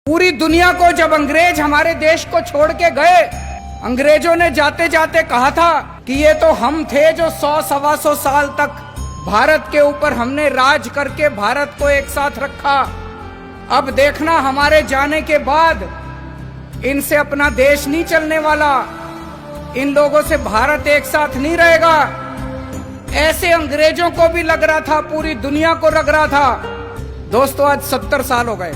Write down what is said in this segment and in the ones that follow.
पूरी दुनिया को जब अंग्रेज हमारे देश को छोड़ के गए, अंग्रेजों ने जाते जाते कहा था कि ये तो हम थे जो 100-125 साल तक भारत के ऊपर हमने राज करके भारत को एक साथ रखा। अब देखना हमारे जाने के बाद इनसे अपना देश नहीं चलने वाला, इन लोगों से भारत एक साथ नहीं रहेगा। ऐसे अंग्रेजों को भी लग रहा था, पूरी दुनिया को लग रहा था। दोस्तों आज 70 साल हो गए,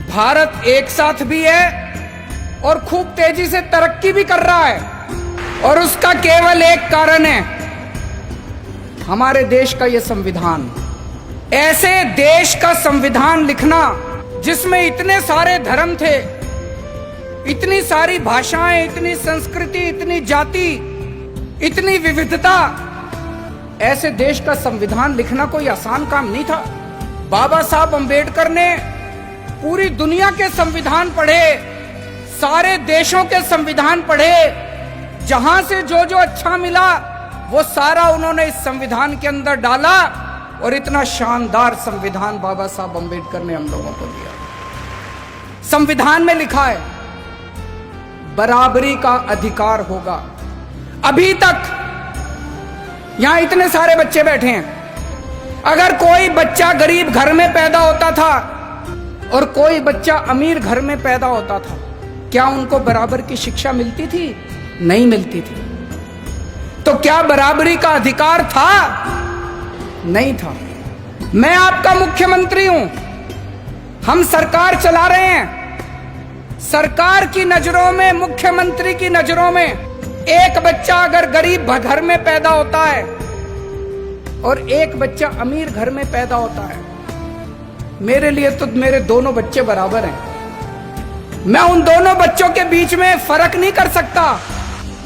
भारत एक साथ भी है और खूब तेजी से तरक्की भी कर रहा है, और उसका केवल एक कारण है, हमारे देश का ये संविधान। ऐसे देश का संविधान लिखना जिसमें इतने सारे धर्म थे, इतनी सारी भाषाएं, इतनी संस्कृति, इतनी जाति, इतनी विविधता, ऐसे देश का संविधान लिखना कोई आसान काम नहीं था। बाबा साहब अंबेडकर ने पूरी दुनिया के संविधान पढ़े, सारे देशों के संविधान पढ़े, जहां से जो जो अच्छा मिला वो सारा उन्होंने इस संविधान के अंदर डाला, और इतना शानदार संविधान बाबा साहब अंबेडकर ने हम लोगों को दिया। संविधान में लिखा है बराबरी का अधिकार होगा। अभी तक यहां इतने सारे बच्चे बैठे हैं, अगर कोई बच्चा गरीब घर में पैदा होता था और कोई बच्चा अमीर घर में पैदा होता था, क्या उनको बराबर की शिक्षा मिलती थी? नहीं मिलती थी। तो क्या बराबरी का अधिकार था? नहीं था। मैं आपका मुख्यमंत्री हूं, हम सरकार चला रहे हैं। सरकार की नजरों में, मुख्यमंत्री की नजरों में, एक बच्चा अगर गरीब घर में पैदा होता है और एक बच्चा अमीर घर में पैदा होता है, मेरे लिए तो मेरे दोनों बच्चे बराबर हैं। मैं उन दोनों बच्चों के बीच में फर्क नहीं कर सकता।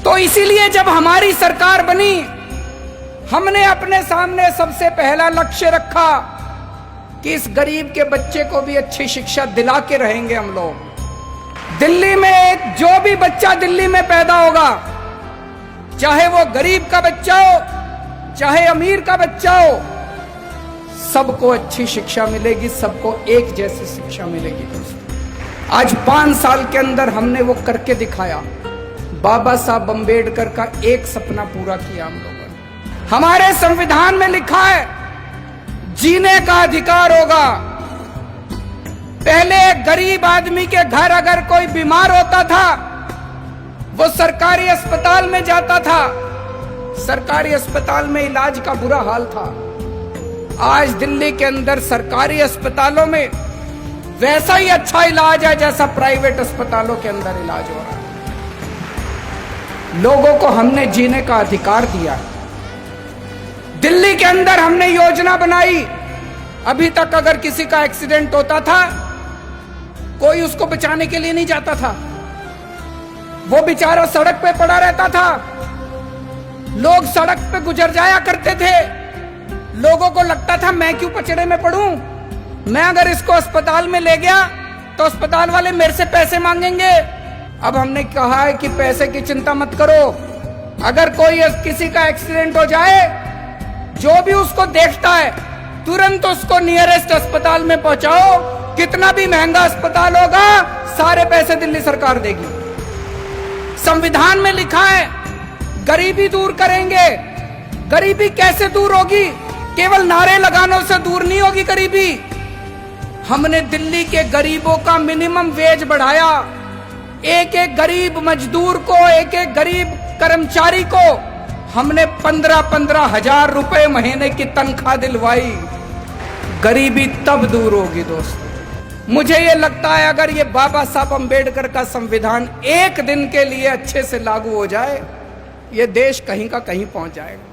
तो इसीलिए जब हमारी सरकार बनी, हमने अपने सामने सबसे पहला लक्ष्य रखा कि इस गरीब के बच्चे को भी अच्छी शिक्षा दिला के रहेंगे हम लोग। दिल्ली में जो भी बच्चा दिल्ली में पैदा होगा, चाहे वो गरीब का बच्चा हो, चाहे अमीर का बच्चा हो, सबको अच्छी शिक्षा मिलेगी, सबको एक जैसी शिक्षा मिलेगी। दोस्तों आज 5 साल के अंदर हमने वो करके दिखाया। बाबा साहब अंबेडकर का एक सपना पूरा किया हम लोगों ने। हमारे संविधान में लिखा है जीने का अधिकार होगा। पहले गरीब आदमी के घर अगर कोई बीमार होता था, वो सरकारी अस्पताल में जाता था, सरकारी अस्पताल में इलाज का बुरा हाल था। आज दिल्ली के अंदर सरकारी अस्पतालों में वैसा ही अच्छा इलाज है जैसा प्राइवेट अस्पतालों के अंदर इलाज हो रहा है। लोगों को हमने जीने का अधिकार दिया। दिल्ली के अंदर हमने योजना बनाई, अभी तक अगर किसी का एक्सीडेंट होता था, कोई उसको बचाने के लिए नहीं जाता था, वो बेचारा सड़क पे पड़ा रहता था। लोग सड़क पे गुजर जाया करते थे, लोगों को लगता था मैं क्यों पचड़े में पड़ूं, मैं अगर इसको अस्पताल में ले गया तो अस्पताल वाले मेरे से पैसे मांगेंगे। अब हमने कहा है कि पैसे की चिंता मत करो, अगर कोई किसी का एक्सीडेंट हो जाए, जो भी उसको देखता है तुरंत उसको नियरेस्ट अस्पताल में पहुंचाओ। कितना भी महंगा अस्पताल होगा, सारे पैसे दिल्ली सरकार देगी। संविधान में लिखा है गरीबी दूर करेंगे। गरीबी कैसे दूर होगी? केवल नारे लगाने से दूर नहीं होगी गरीबी। हमने दिल्ली के गरीबों का मिनिमम वेज बढ़ाया। एक एक गरीब मजदूर को, एक एक गरीब कर्मचारी को हमने 15-15 हजार रुपए महीने की तनख्वाह दिलवाई। गरीबी तब दूर होगी दोस्तों। मुझे ये लगता है अगर ये बाबा साहब अंबेडकर का संविधान एक दिन के लिए अच्छे से लागू हो जाए, ये देश कहीं का कहीं पहुंच जाएगा।